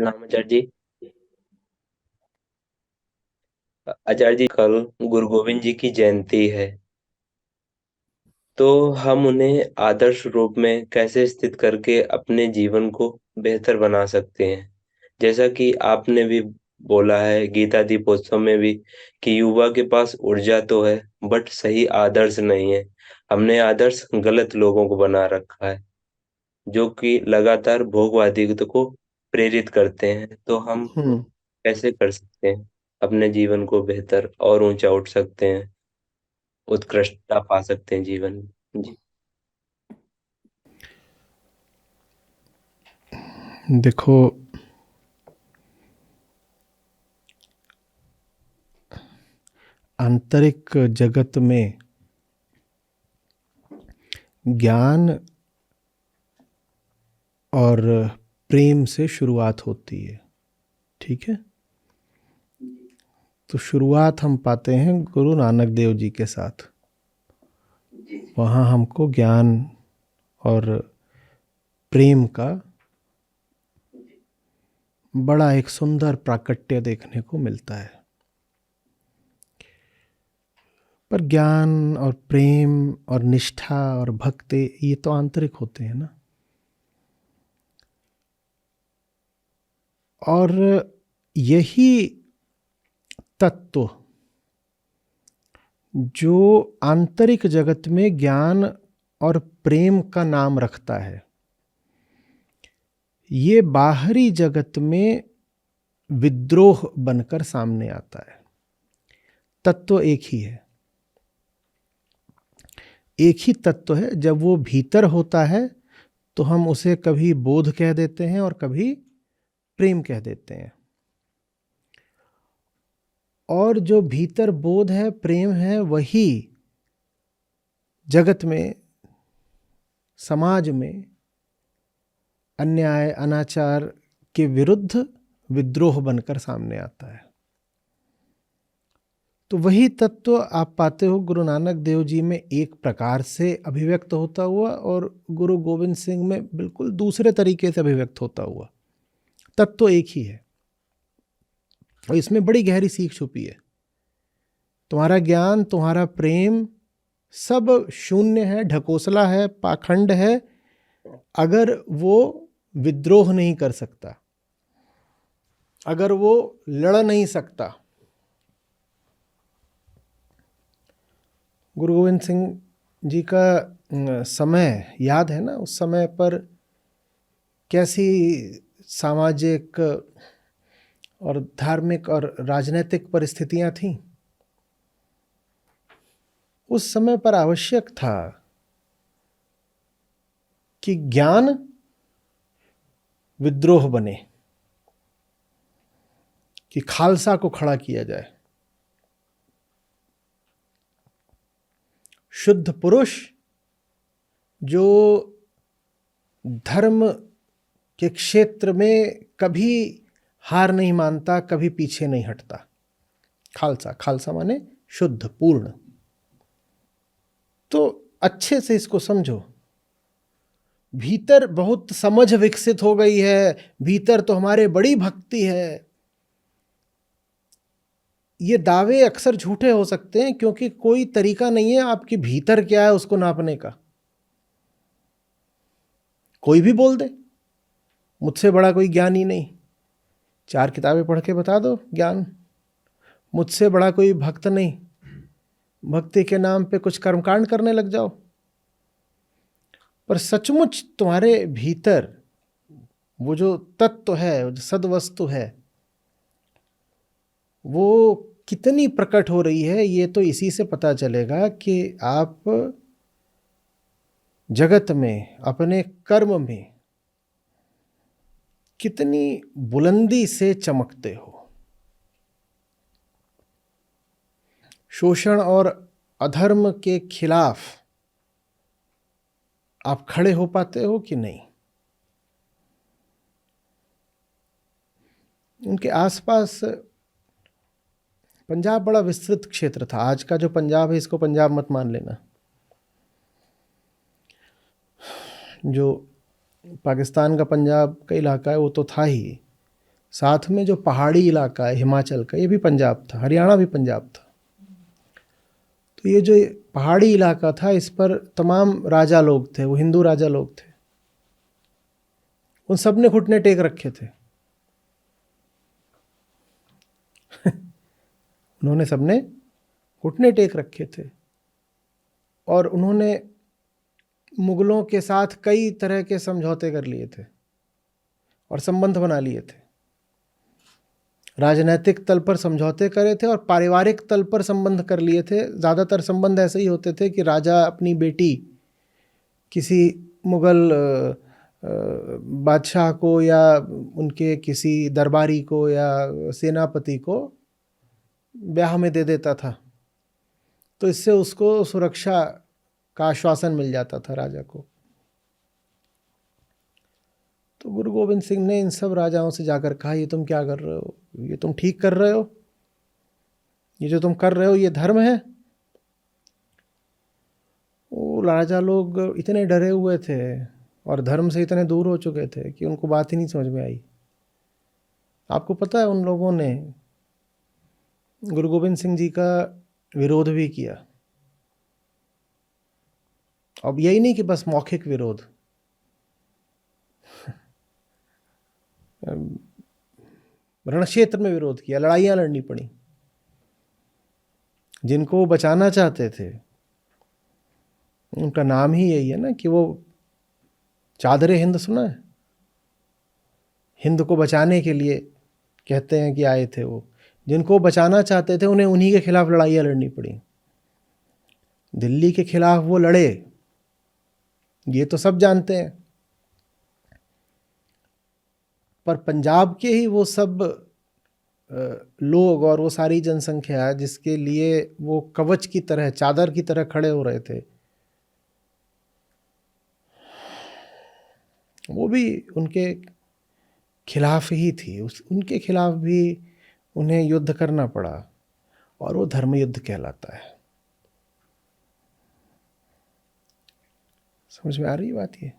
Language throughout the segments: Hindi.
प्रणाम आचार्य जी। आचार्य जी, कल गुरु गोविंद जी की जयंती है, तो हम उन्हें आदर्श रूप में कैसे स्थित करके अपने जीवन को बेहतर बना सकते हैं। जैसा कि आपने भी बोला है गीता दीपोत्सव में भी कि युवा के पास ऊर्जा तो है बट सही आदर्श नहीं है। हमने आदर्श गलत लोगों को बना रखा है जो कि लगातार भोगवादिता को प्रेरित करते हैं। तो हम हम्म। कैसे कर सकते हैं अपने जीवन को बेहतर और ऊंचा उठ सकते हैं, उत्कृष्टता पा सकते हैं जीवन में जी। देखो, आंतरिक जगत में ज्ञान और प्रेम से शुरुआत होती है। ठीक है। तो शुरुआत हम पाते हैं गुरु नानक देव जी के साथ। वहाँ हमको ज्ञान और प्रेम का बड़ा एक सुंदर प्राकट्य देखने को मिलता है। पर ज्ञान और प्रेम और निष्ठा और भक्ति ये तो आंतरिक होते हैं ना। और यही तत्व जो आंतरिक जगत में ज्ञान और प्रेम का नाम रखता है, ये बाहरी जगत में विद्रोह बनकर सामने आता है। तत्व एक ही है, एक ही तत्व है। जब वो भीतर होता है तो हम उसे कभी बोध कह देते हैं और कभी प्रेम कह देते हैं। और जो भीतर बोध है, प्रेम है, वही जगत में, समाज में अन्याय अनाचार के विरुद्ध विद्रोह बनकर सामने आता है। तो वही तत्व आप पाते हो गुरु नानक देव जी में एक प्रकार से अभिव्यक्त होता हुआ और गुरु गोविंद सिंह में बिल्कुल दूसरे तरीके से अभिव्यक्त होता हुआ। तत्व एक ही है और इसमें बड़ी गहरी सीख छुपी है। तुम्हारा ज्ञान, तुम्हारा प्रेम सब शून्य है, ढकोसला है, पाखंड है, अगर वो विद्रोह नहीं कर सकता, अगर वो लड़ नहीं सकता। गुरु गोविंद सिंह जी का समय याद है ना, उस समय पर कैसी सामाजिक और धार्मिक और राजनीतिक परिस्थितियां थीं। उस समय पर आवश्यक था कि ज्ञान विद्रोह बने, कि खालसा को खड़ा किया जाए। शुद्ध पुरुष जो धर्म के क्षेत्र में कभी हार नहीं मानता, कभी पीछे नहीं हटता। खालसा, खालसा माने शुद्ध, पूर्ण। तो अच्छे से इसको समझो। भीतर बहुत समझ विकसित हो गई है, भीतर तो हमारे बड़ी भक्ति है, ये दावे अक्सर झूठे हो सकते हैं क्योंकि कोई तरीका नहीं है आपके भीतर क्या है उसको नापने का। कोई भी बोल दे मुझसे बड़ा कोई ज्ञान ही नहीं, 4 किताबें पढ़ के बता दो ज्ञान। मुझसे बड़ा कोई भक्त नहीं, भक्ति के नाम पे कुछ कर्मकांड करने लग जाओ। पर सचमुच तुम्हारे भीतर वो जो तत्व है, वो जो सद्वस्तु है, वो कितनी प्रकट हो रही है, ये तो इसी से पता चलेगा कि आप जगत में, अपने कर्म में कितनी बुलंदी से चमकते हो। शोषण और अधर्म के खिलाफ आप खड़े हो पाते हो कि नहीं। उनके आसपास पंजाब बड़ा विस्तृत क्षेत्र था। आज का जो पंजाब है इसको पंजाब मत मान लेना। जो पाकिस्तान का पंजाब का इलाका है वो तो था ही, साथ में जो पहाड़ी इलाका है हिमाचल का, ये भी पंजाब था, हरियाणा भी पंजाब था। तो ये जो पहाड़ी इलाका था, इस पर तमाम राजा लोग थे, वो हिंदू राजा लोग थे। उन सब ने घुटने टेक रखे थे। उन्होंने सबने घुटने टेक रखे थे और उन्होंने मुगलों के साथ कई तरह के समझौते कर लिए थे और संबंध बना लिए थे। राजनैतिक तल पर समझौते करे थे और पारिवारिक तल पर संबंध कर लिए थे। ज़्यादातर संबंध ऐसे ही होते थे कि राजा अपनी बेटी किसी मुगल बादशाह को या उनके किसी दरबारी को या सेनापति को ब्याह में दे देता था, तो इससे उसको सुरक्षा का आश्वासन मिल जाता था राजा को। तो गुरु गोविंद सिंह ने इन सब राजाओं से जाकर कहा, ये तुम क्या कर रहे हो, ये तुम ठीक कर रहे हो, ये जो तुम कर रहे हो ये धर्म है। वो राजा लोग इतने डरे हुए थे और धर्म से इतने दूर हो चुके थे कि उनको बात ही नहीं समझ में आई। आपको पता है, उन लोगों ने गुरु गोविंद सिंह जी का विरोध भी किया। अब यही नहीं कि बस मौखिक विरोध, रण क्षेत्र में विरोध किया, लड़ाइयाँ लड़नी पड़ी। जिनको वो बचाना चाहते थे, उनका नाम ही यही है ना कि वो चादरे हिंद सुना है, हिंद को बचाने के लिए कहते हैं कि आए थे वो। जिनको बचाना चाहते थे उन्हें उन्हीं के खिलाफ लड़ाइयाँ लड़नी पड़ी। दिल्ली के खिलाफ वो लड़े, ये तो सब जानते हैं, पर पंजाब के ही वो सब लोग और वो सारी जनसंख्या जिसके लिए वो कवच की तरह, चादर की तरह खड़े हो रहे थे, वो भी उनके खिलाफ ही थी। उनके खिलाफ भी उन्हें युद्ध करना पड़ा और वो धर्म युद्ध कहलाता है। समझ में आ रही बात ये?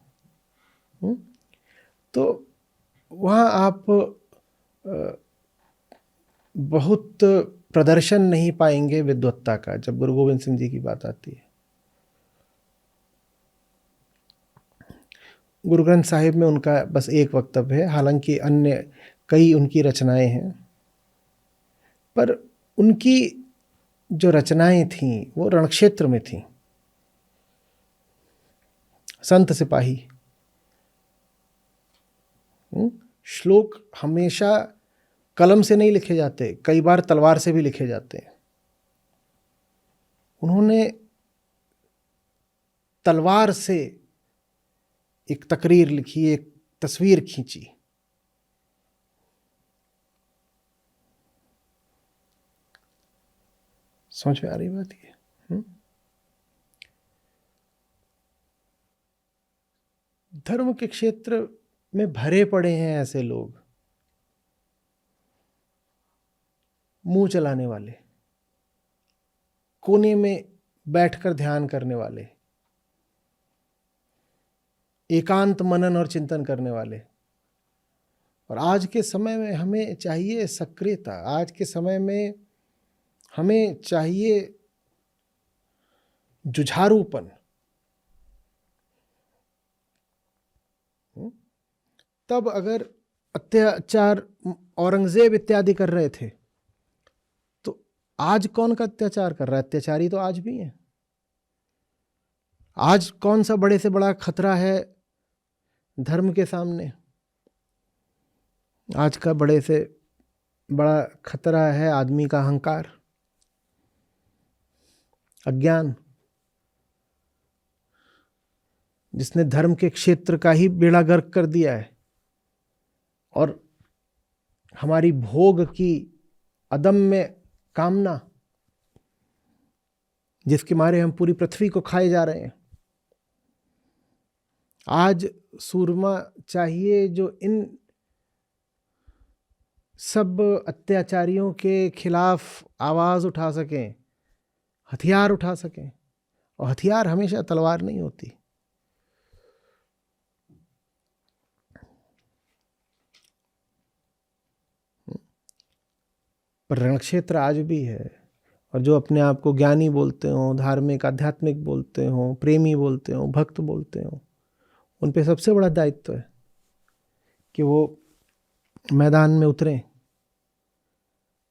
तो वहाँ आप बहुत प्रदर्शन नहीं पाएंगे विद्वत्ता का जब गुरु गोविंद सिंह जी की बात आती है। गुरु ग्रंथ साहिब में उनका बस एक वक्तव्य है, हालांकि अन्य कई उनकी रचनाएं हैं, पर उनकी जो रचनाएं थीं वो रणक्षेत्र में थीं। संत सिपाही श्लोक हमेशा कलम से नहीं लिखे जाते, कई बार तलवार से भी लिखे जाते हैं। उन्होंने तलवार से एक तकरीर लिखी, एक तस्वीर खींची। समझ में आ रही बात ये? धर्म के क्षेत्र में भरे पड़े हैं ऐसे लोग, मुंह चलाने वाले, कोने में बैठकर ध्यान करने वाले, एकांत मनन और चिंतन करने वाले। और आज के समय में हमें चाहिए सक्रियता, आज के समय में हमें चाहिए जुझारूपन। तब अगर अत्याचार औरंगजेब इत्यादि कर रहे थे, तो आज कौन का अत्याचार कर रहा है? अत्याचारी तो आज भी है। आज कौन सा बड़े से बड़ा खतरा है धर्म के सामने? आज का बड़े से बड़ा खतरा है आदमी का अहंकार, अज्ञान, जिसने धर्म के क्षेत्र का ही बेड़ा गर्क कर दिया है और हमारी भोग की अदम्य कामना, जिसके मारे हम पूरी पृथ्वी को खाए जा रहे हैं। आज सूरमा चाहिए जो इन सब अत्याचारियों के खिलाफ आवाज उठा सकें, हथियार उठा सकें। और हथियार हमेशा तलवार नहीं होती। पर रण क्षेत्र आज भी है। और जो अपने आप को ज्ञानी बोलते हो, धार्मिक आध्यात्मिक बोलते हो, प्रेमी बोलते हो, भक्त बोलते हो, उन पे सबसे बड़ा दायित्व है कि वो मैदान में उतरें,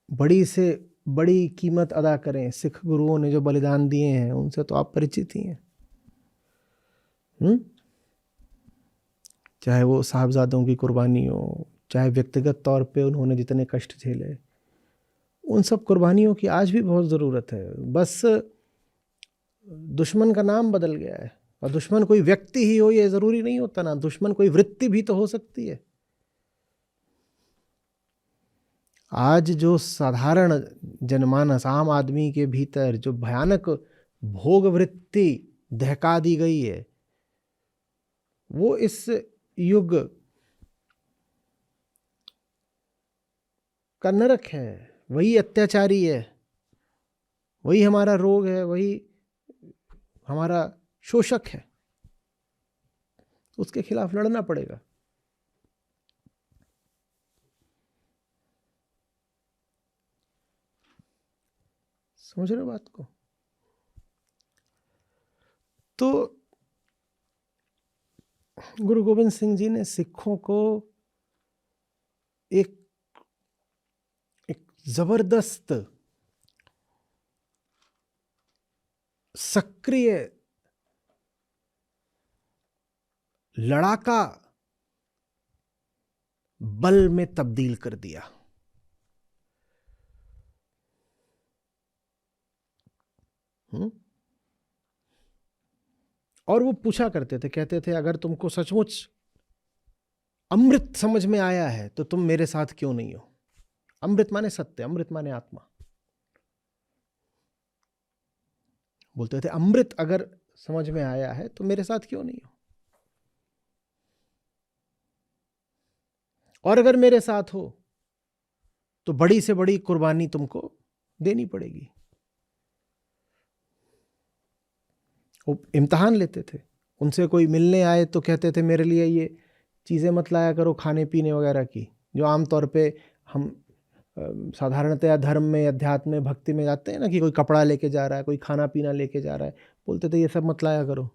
बड़ी से बड़ी कीमत अदा करें। सिख गुरुओं ने जो बलिदान दिए हैं उनसे तो आप परिचित ही हैं। चाहे वो साहबजादों की कुर्बानी हो, चाहे व्यक्तिगत तौर पे उन्होंने जितने कष्ट झेले, उन सब कुर्बानियों की आज भी बहुत ज़रूरत है। बस दुश्मन का नाम बदल गया है। और दुश्मन कोई व्यक्ति ही हो ये ज़रूरी नहीं होता ना, दुश्मन कोई वृत्ति भी तो हो सकती है। आज जो साधारण जनमानस, आम आदमी के भीतर जो भयानक भोग वृत्ति दहका दी गई है, वो इस युग का नरक है। वही अत्याचारी है, वही हमारा रोग है, वही हमारा शोषक है। उसके खिलाफ लड़ना पड़ेगा। समझ रहे हो बात को? तो गुरु गोविंद सिंह जी ने सिखों को एक जबरदस्त सक्रिय लड़ाका बल में तब्दील कर दिया। और वो पूछा करते थे, कहते थे अगर तुमको सचमुच अमृत समझ में आया है तो तुम मेरे साथ क्यों नहीं हो। अमृत माने सत्य, अमृत माने आत्मा। बोलते थे अमृत अगर समझ में आया है तो मेरे साथ क्यों नहीं हो, और अगर मेरे साथ हो तो बड़ी से बड़ी कुर्बानी तुमको देनी पड़ेगी। वो इम्तिहान लेते थे। उनसे कोई मिलने आए तो कहते थे मेरे लिए ये चीज़ें मत लाया करो खाने पीने वगैरह की, जो आमतौर पे हम साधारणतया धर्म में, अध्यात्म में, भक्ति में जाते हैं ना, कि कोई कपड़ा लेके जा रहा है, कोई खाना पीना लेके जा रहा है। बोलते थे ये सब मत लाया करो,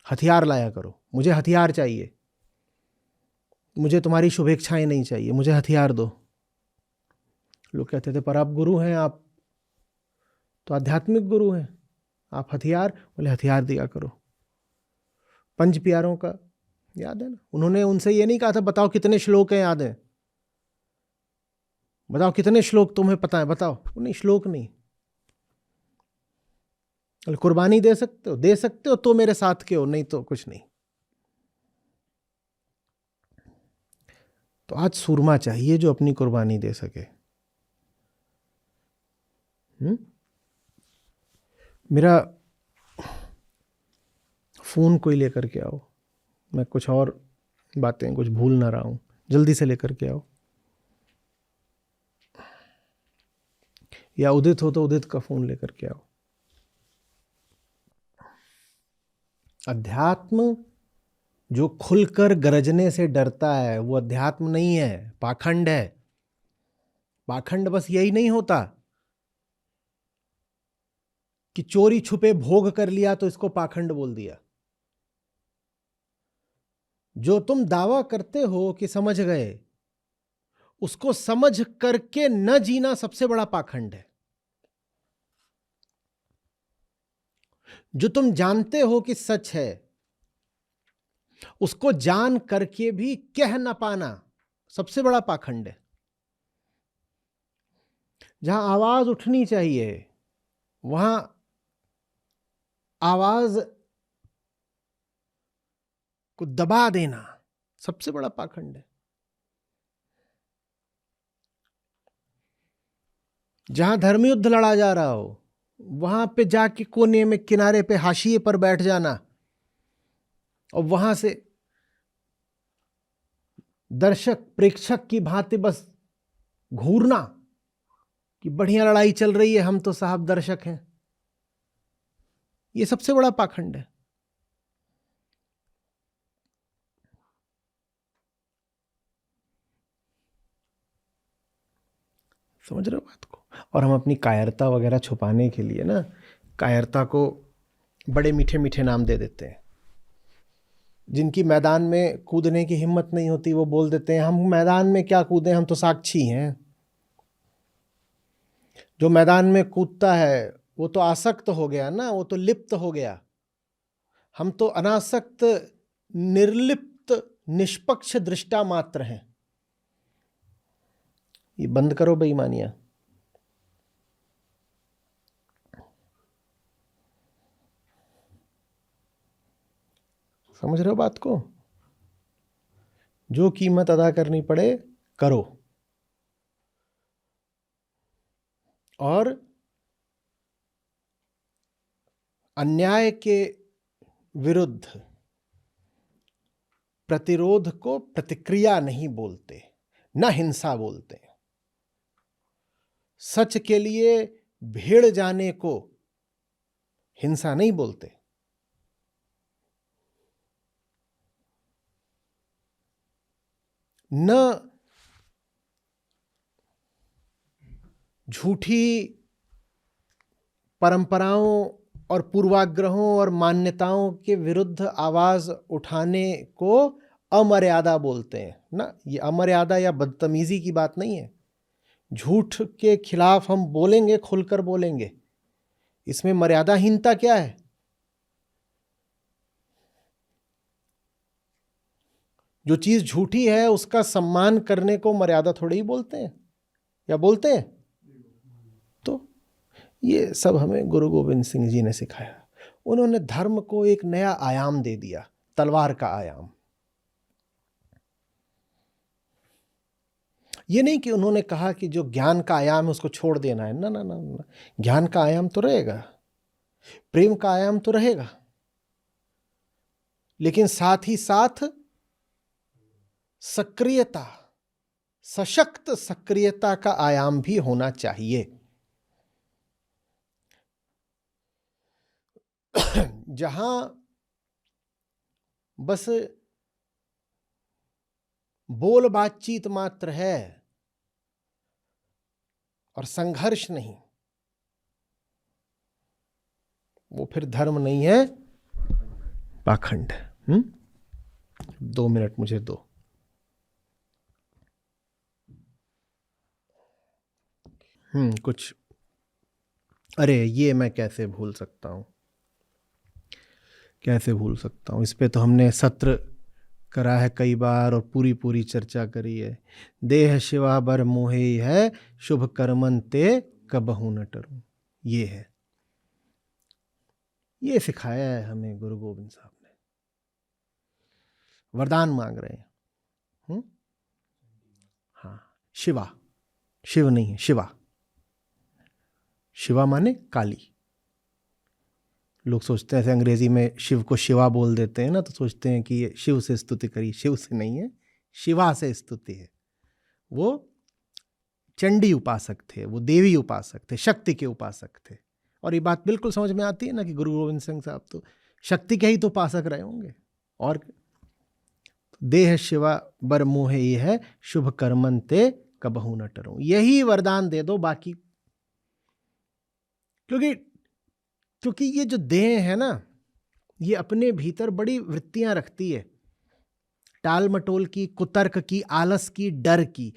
हथियार लाया करो। मुझे हथियार चाहिए, मुझे तुम्हारी शुभेच्छाएं नहीं चाहिए, मुझे हथियार दो। लोग कहते थे पर आप गुरु हैं, आप तो आध्यात्मिक गुरु हैं, आप हथियार? बोले हथियार दिया करो। पंच प्यारों का याद है ना? उन्होंने उनसे ये नहीं कहा था बताओ कितने श्लोक हैं याद है, बताओ कितने श्लोक तुम्हें पता है, बताओ। नहीं, श्लोक नहीं। कुर्बानी दे सकते हो, दे सकते हो तो मेरे साथ के हो, नहीं तो कुछ नहीं। तो आज सूरमा चाहिए जो अपनी कुर्बानी दे सके। मेरा फोन कोई लेकर के आओ, मैं कुछ और बातें कुछ भूल ना रहा हूं, जल्दी से लेकर के आओ। या उदित हो तो उदित का फोन लेकर के आओ। अध्यात्म जो खुलकर गरजने से डरता है वो अध्यात्म नहीं है, पाखंड है। पाखंड बस यही नहीं होता कि चोरी छुपे भोग कर लिया तो इसको पाखंड बोल दिया। जो तुम दावा करते हो कि समझ गए, उसको समझ करके न जीना सबसे बड़ा पाखंड है। जो तुम जानते हो कि सच है, उसको जान करके भी कह न पाना सबसे बड़ा पाखंड है। जहां आवाज उठनी चाहिए वहां आवाज को दबा देना सबसे बड़ा पाखंड है। जहां धर्मयुद्ध लड़ा जा रहा हो वहां पे जाके कोने में किनारे पे हाशिए पर बैठ जाना और वहां से दर्शक प्रेक्षक की भांति बस घूरना कि बढ़िया लड़ाई चल रही है, हम तो साहब दर्शक हैं, ये सबसे बड़ा पाखंड है। समझ रहे हो बात को? और हम अपनी कायरता वगैरह छुपाने के लिए ना, कायरता को बड़े मीठे मीठे नाम दे देते हैं। जिनकी मैदान में कूदने की हिम्मत नहीं होती वो बोल देते हैं हम मैदान में क्या कूदें, हम तो साक्षी हैं। जो मैदान में कूदता है वो तो आसक्त हो गया ना, वो तो लिप्त हो गया। हम तो अनासक्त, निर्लिप्त, निष्पक्ष दृष्टा मात्र हैं। ये बंद करो बेईमानियां। समझ रहे हो बात को? जो कीमत अदा करनी पड़े करो, और अन्याय के विरुद्ध प्रतिरोध को प्रतिक्रिया नहीं बोलते, न हिंसा बोलते। सच के लिए भिड़ जाने को हिंसा नहीं बोलते। न झूठी परंपराओं और पूर्वाग्रहों और मान्यताओं के विरुद्ध आवाज उठाने को अमर्यादा बोलते हैं ना। ये अमर्यादा या बदतमीजी की बात नहीं है। झूठ के खिलाफ हम बोलेंगे, खुलकर बोलेंगे, इसमें मर्यादाहीनता क्या है? जो चीज झूठी है उसका सम्मान करने को मर्यादा थोड़ी ही बोलते हैं, या बोलते हैं? तो ये सब हमें गुरु गोविंद सिंह जी ने सिखाया। उन्होंने धर्म को एक नया आयाम दे दिया, तलवार का आयाम। ये नहीं कि उन्होंने कहा कि जो ज्ञान का आयाम है उसको छोड़ देना है, ना ना ना ना। ज्ञान का आयाम तो रहेगा, प्रेम का आयाम तो रहेगा, लेकिन साथ ही साथ सक्रियता, सशक्त सक्रियता का आयाम भी होना चाहिए। जहां बस बोल बातचीत मात्र है और संघर्ष नहीं, वो फिर धर्म नहीं है, पाखंड। 2 मिनट मुझे दो। कुछ, अरे ये मैं कैसे भूल सकता हूँ, कैसे भूल सकता हूँ। इस पे तो हमने सत्र करा है कई बार और पूरी पूरी चर्चा करी है। देह शिवा बर मोहे है, शुभ कर्मन ते कबहू न टरूं। ये है, ये सिखाया है हमें गुरु गोविंद साहब ने। वरदान मांग रहे हैं। हाँ, शिवा, शिव नहीं है, शिवा। शिवा माने काली। लोग सोचते हैं ऐसे अंग्रेजी में शिव को शिवा बोल देते हैं ना, तो सोचते हैं कि ये शिव से स्तुति करी। शिव से नहीं है, शिवा से स्तुति है। वो चंडी उपासक थे, वो देवी उपासक थे, शक्ति के उपासक थे। और ये बात बिल्कुल समझ में आती है ना कि गुरु गोविंद सिंह साहब तो शक्ति के ही तो उपासक रहे होंगे। और देह शिवा बर मोहे ये है, शुभ कर्मन ते कबहू न टरूं। यही वरदान दे दो, बाकी क्योंकि ये जो देह है ना, ये अपने भीतर बड़ी वृत्तियां रखती है, टाल मटोल की, कुतर्क की, आलस की, डर की।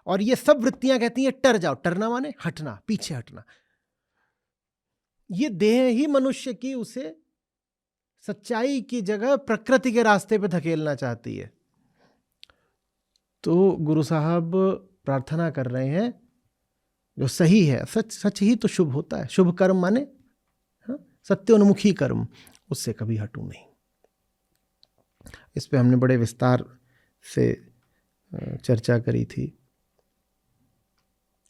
और ये सब वृत्तियां कहती हैं टर जाओ। टरना माने हटना, पीछे हटना। ये देह ही मनुष्य की उसे सच्चाई की जगह प्रकृति के रास्ते पे धकेलना चाहती है। तो गुरु साहब प्रार्थना कर रहे हैं, जो सही है, सच सच ही तो शुभ होता है। शुभ कर्म माने सत्योन्मुखी कर्म, उससे कभी हटूं नहीं। इस पे हमने बड़े विस्तार से चर्चा करी थी।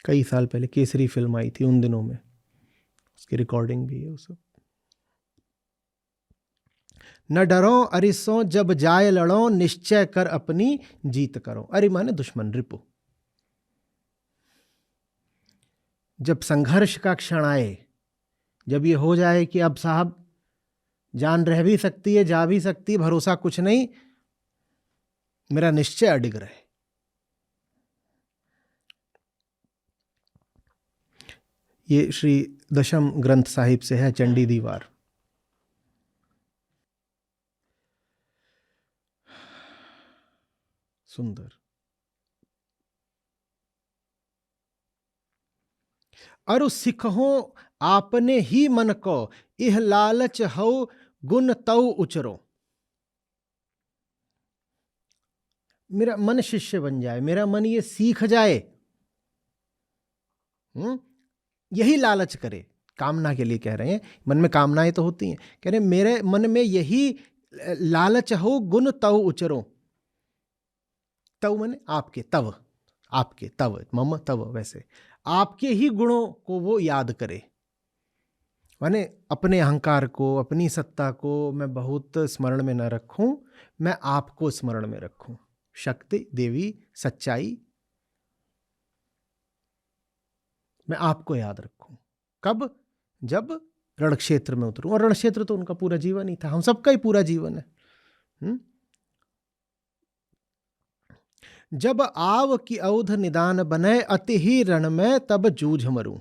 कई साल पहले केसरी फिल्म आई थी, उन दिनों में, उसकी रिकॉर्डिंग भी है वो सब। न डरो अरिसो जब जाए लड़ो, निश्चय कर अपनी जीत करो। अरि माने दुश्मन, रिपु। जब संघर्ष का क्षण आए, जब ये हो जाए कि अब साहब जान रह भी सकती है, जा भी सकती है, भरोसा कुछ नहीं, मेरा निश्चय अडिग रहे, ये श्री दशम ग्रंथ साहिब से है, चंडी दीवार। सुंदर। अरु सिखहो आपने ही मन को, इह लालच हो गुण तऊ उचरो। मेरा मन शिष्य बन जाए, मेरा मन ये सीख जाए, यही लालच करे। कामना के लिए कह रहे हैं, मन में कामनाएं तो होती हैं, कह रहे हैं मेरे मन में यही लालच हो गुण तव उचरो। तव माने आपके, तव आपके, तव मम तव, वैसे आपके ही गुणों को वो याद करे। माने अपने अहंकार को, अपनी सत्ता को मैं बहुत स्मरण में न रखूं, मैं आपको स्मरण में रखूं। शक्ति, देवी, सच्चाई, मैं आपको याद रखूं। कब? जब रण क्षेत्र में उतरूं। और रण क्षेत्र तो उनका पूरा जीवन ही था, हम सबका ही पूरा जीवन है। जब आव की औध निदान बने, अति ही रण में तब जूझ मरूं।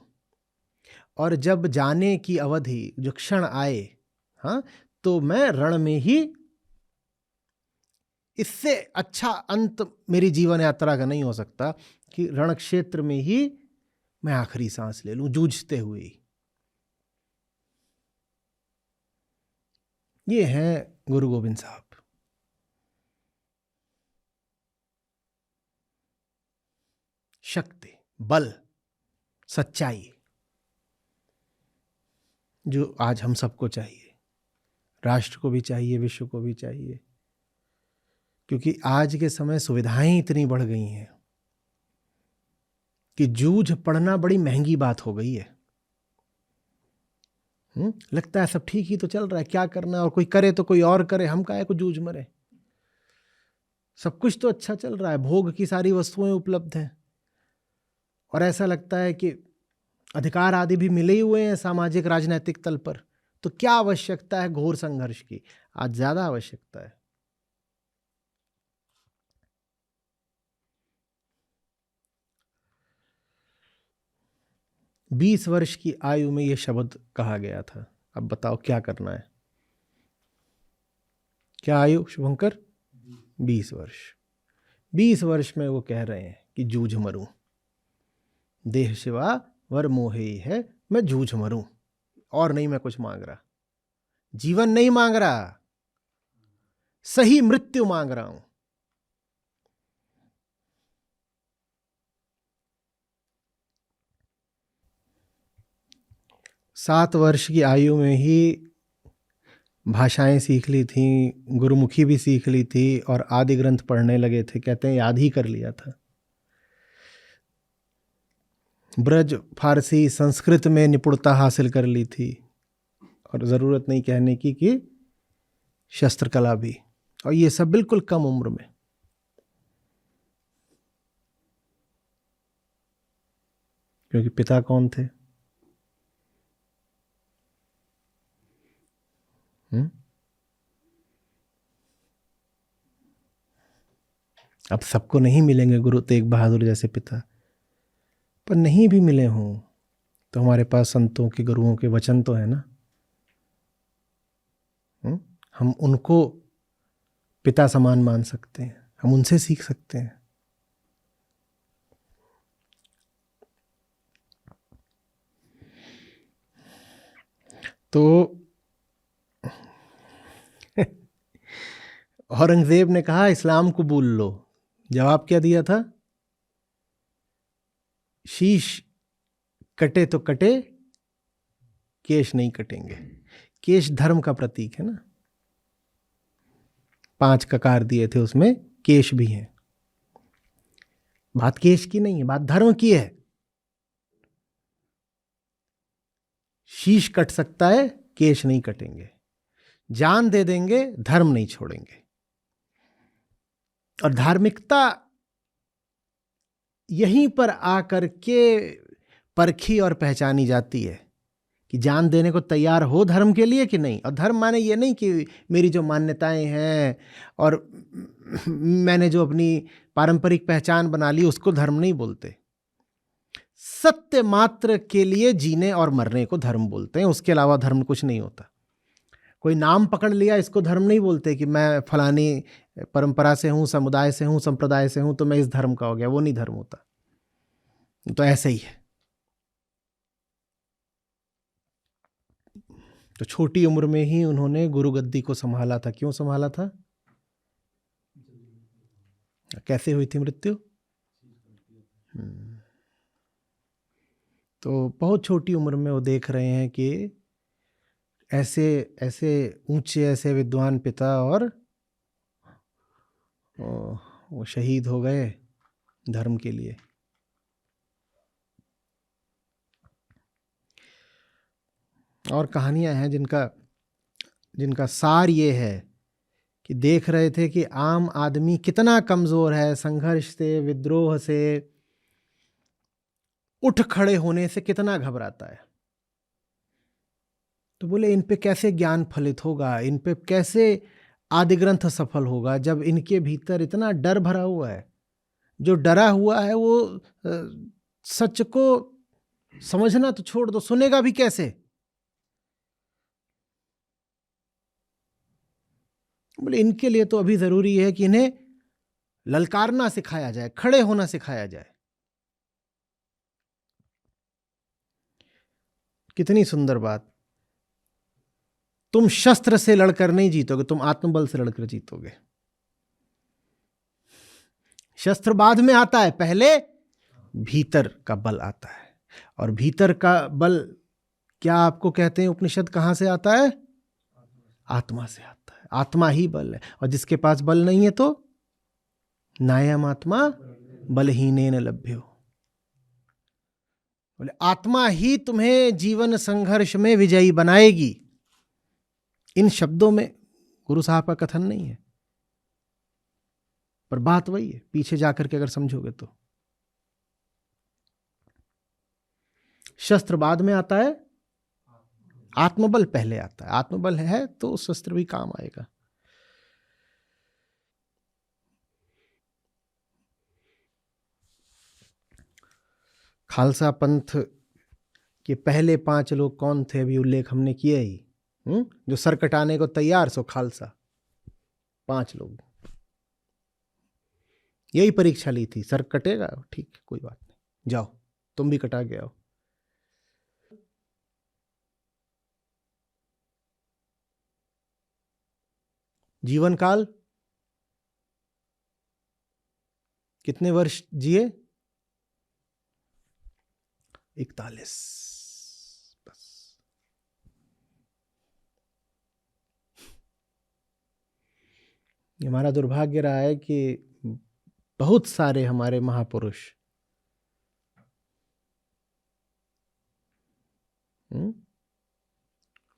और जब जाने की अवधि, जो क्षण आए, हाँ, तो मैं रण में ही, इससे अच्छा अंत मेरी जीवन यात्रा का नहीं हो सकता कि रण क्षेत्र में ही मैं आखिरी सांस ले लूं, जूझते हुए। ये हैं गुरु गोविंद साहब। शक्ति, बल, सच्चाई, जो आज हम सबको चाहिए, राष्ट्र को भी चाहिए, विश्व को भी चाहिए। क्योंकि आज के समय सुविधाएं इतनी बढ़ गई हैं कि जूझ पड़ना बड़ी महंगी बात हो गई है। लगता है सब ठीक ही तो चल रहा है, क्या करना है, और कोई करे तो कोई और करे, हम काहे को जूझ मरे। सब कुछ तो अच्छा चल रहा है, भोग की सारी वस्तुएं उपलब्ध हैं, और ऐसा लगता है कि अधिकार आदि भी मिले ही हुए हैं सामाजिक राजनीतिक तल पर, तो क्या आवश्यकता है घोर संघर्ष की। आज ज्यादा आवश्यकता है। बीस वर्ष की आयु में यह शब्द कहा गया था। अब बताओ क्या करना है। क्या आयु शुभंकर? 20 वर्ष। 20 वर्ष में वो कह रहे हैं कि जूझ मरूं, देह शिवा वर मोहे है, मैं जूझ मरूं, और नहीं मैं कुछ मांग रहा, जीवन नहीं मांग रहा, सही मृत्यु मांग रहा हूं। सात वर्ष की आयु में ही भाषाएं सीख ली थी, गुरुमुखी भी सीख ली थी, और आदि ग्रंथ पढ़ने लगे थे। कहते हैं याद ही कर लिया था। ब्रज, फारसी, संस्कृत में निपुणता हासिल कर ली थी, और ज़रूरत नहीं कहने की कि शस्त्र कला भी, और ये सब बिल्कुल कम उम्र में। क्योंकि पिता कौन थे? अब सबको नहीं मिलेंगे गुरु तेग बहादुर जैसे पिता, पर नहीं भी मिले हों तो हमारे पास संतों के, गुरुओं के वचन तो है ना। हम उनको पिता समान मान सकते हैं, हम उनसे सीख सकते हैं। तो औरंगजेब ने कहा इस्लाम कबूल लो। जवाब क्या दिया था? शीश कटे तो कटे, केश नहीं कटेंगे। केश धर्म का प्रतीक है ना, 5 ककार दिए थे, उसमें केश भी हैं। बात केश की नहीं है, बात धर्म की है। शीश कट सकता है, केश नहीं कटेंगे। जान दे देंगे, धर्म नहीं छोड़ेंगे। और धार्मिकता यहीं पर आकर के परखी और पहचानी जाती है कि जान देने को तैयार हो धर्म के लिए कि नहीं। और धर्म माने ये नहीं कि मेरी जो मान्यताएं हैं और मैंने जो अपनी पारंपरिक पहचान बना ली उसको धर्म नहीं बोलते। सत्य मात्र के लिए जीने और मरने को धर्म बोलते हैं, उसके अलावा धर्म कुछ नहीं होता। कोई नाम पकड़ लिया इसको धर्म नहीं बोलते कि मैं फलानी परंपरा से हूं, समुदाय से हूं, संप्रदाय से हूं तो मैं इस धर्म का हो गया, वो नहीं धर्म होता। तो ऐसे ही है। तो छोटी उम्र में ही उन्होंने गुरु गद्दी को संभाला था। क्यों संभाला था? कैसे हुई थी मृत्यु? तो बहुत छोटी उम्र में वो देख रहे हैं कि ऐसे ऐसे ऊंचे, ऐसे विद्वान पिता और वो शहीद हो गए धर्म के लिए। और कहानियां हैं जिनका सार ये है कि देख रहे थे कि आम आदमी कितना कमजोर है, संघर्ष से, विद्रोह से, उठ खड़े होने से कितना घबराता है। तो बोले इन पे कैसे ज्ञान फलित होगा, इन पे कैसे आदि ग्रंथ सफल होगा, जब इनके भीतर इतना डर भरा हुआ है। जो डरा हुआ है वो सच को समझना तो छोड़ दो, सुनेगा भी कैसे। बोले इनके लिए तो अभी जरूरी है कि इन्हें ललकारना सिखाया जाए, खड़े होना सिखाया जाए। कितनी सुंदर बात। तुम शस्त्र से लड़कर नहीं जीतोगे, तुम आत्मबल से लड़कर जीतोगे। शस्त्र बाद में आता है, पहले भीतर का बल आता है। और भीतर का बल क्या आपको कहते हैं उपनिषद, कहां से आता है? आत्मा से आता है। आत्मा ही बल है। और जिसके पास बल नहीं है तो नायम आत्मा बलहीनेन लभ्यो। बोले आत्मा ही तुम्हें जीवन संघर्ष में विजयी बनाएगी। इन शब्दों में गुरु साहब का कथन नहीं है, पर बात वही है पीछे जाकर के अगर समझोगे तो। शस्त्र बाद में आता है, आत्मबल पहले आता है। आत्मबल है तो शस्त्र भी काम आएगा। खालसा पंथ के पहले 5 लोग कौन थे, अभी उल्लेख हमने किया ही। जो सर कटाने को तैयार सो खालसा, 5 लोग। यही परीक्षा ली थी, सर कटेगा ठीक, कोई बात नहीं, जाओ तुम भी कटा के आओ। जीवन काल कितने वर्ष जिए? 41। बस। हमारा दुर्भाग्य रहा है कि बहुत सारे हमारे महापुरुष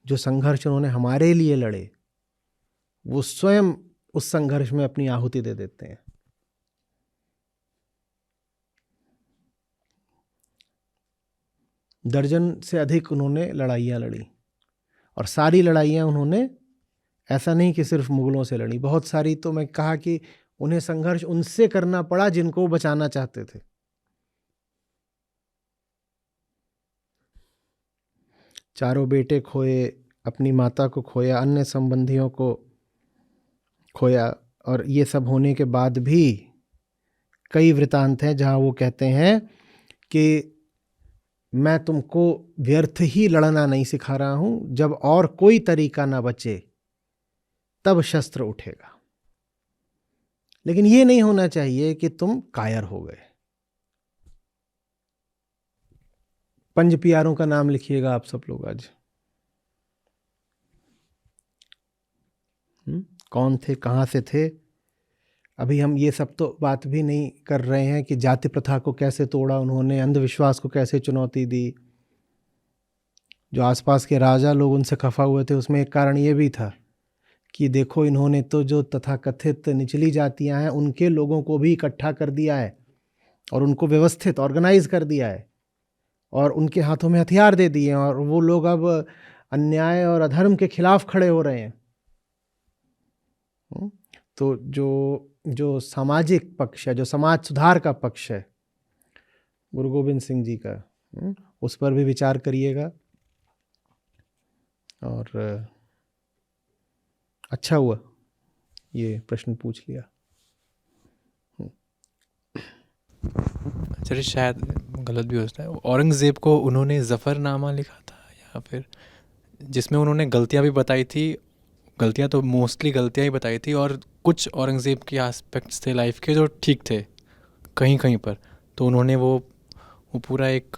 जो संघर्ष उन्होंने हमारे लिए लड़े, वो स्वयं उस संघर्ष में अपनी आहुति दे देते हैं। दर्जन से अधिक उन्होंने लड़ाइयाँ लड़ी, और सारी लड़ाइयाँ उन्होंने ऐसा नहीं कि सिर्फ मुगलों से लड़ी, बहुत सारी तो मैं कहा कि उन्हें संघर्ष उनसे करना पड़ा जिनको वो बचाना चाहते थे। चारों बेटे खोए, अपनी माता को खोया, अन्य संबंधियों को खोया, और ये सब होने के बाद भी कई वृतांत हैं जहां वो कहते हैं कि मैं तुमको व्यर्थ ही लड़ना नहीं सिखा रहा हूं, जब और कोई तरीका ना बचे तब शस्त्र उठेगा। लेकिन ये नहीं होना चाहिए कि तुम कायर हो गए। पंज प्यारों का नाम लिखिएगा आप सब लोग आज। कौन थे, कहाँ से थे? अभी हम ये सब तो बात भी नहीं कर रहे हैं कि जाति प्रथा को कैसे तोड़ा उन्होंने, अंधविश्वास को कैसे चुनौती दी। जो आसपास के राजा लोग उनसे खफा हुए थे, उसमें एक कारण ये भी था कि देखो इन्होंने तो जो तथाकथित निचली जातियां हैं उनके लोगों को भी इकट्ठा कर दिया है और उनको व्यवस्थित ऑर्गेनाइज कर दिया है और उनके हाथों में हथियार दे दिए हैं, और वो लोग अब अन्याय और अधर्म के खिलाफ खड़े हो रहे हैं। तो जो सामाजिक पक्ष है, जो समाज सुधार का पक्ष है, गुरु गोविंद सिंह जी का, उस पर भी विचार करिएगा। और अच्छा हुआ ये प्रश्न पूछ लिया। चलिए, शायद गलत भी हो सकता है। औरंगज़ेब को उन्होंने ज़फ़रनामा लिखा था, या फिर जिसमें उन्होंने गलतियाँ भी बताई थी, गलतियाँ तो मोस्टली गलतियाँ ही बताई थी, और कुछ औरंगज़ेब के एस्पेक्ट्स थे लाइफ के जो ठीक थे कहीं कहीं पर, तो उन्होंने वो पूरा एक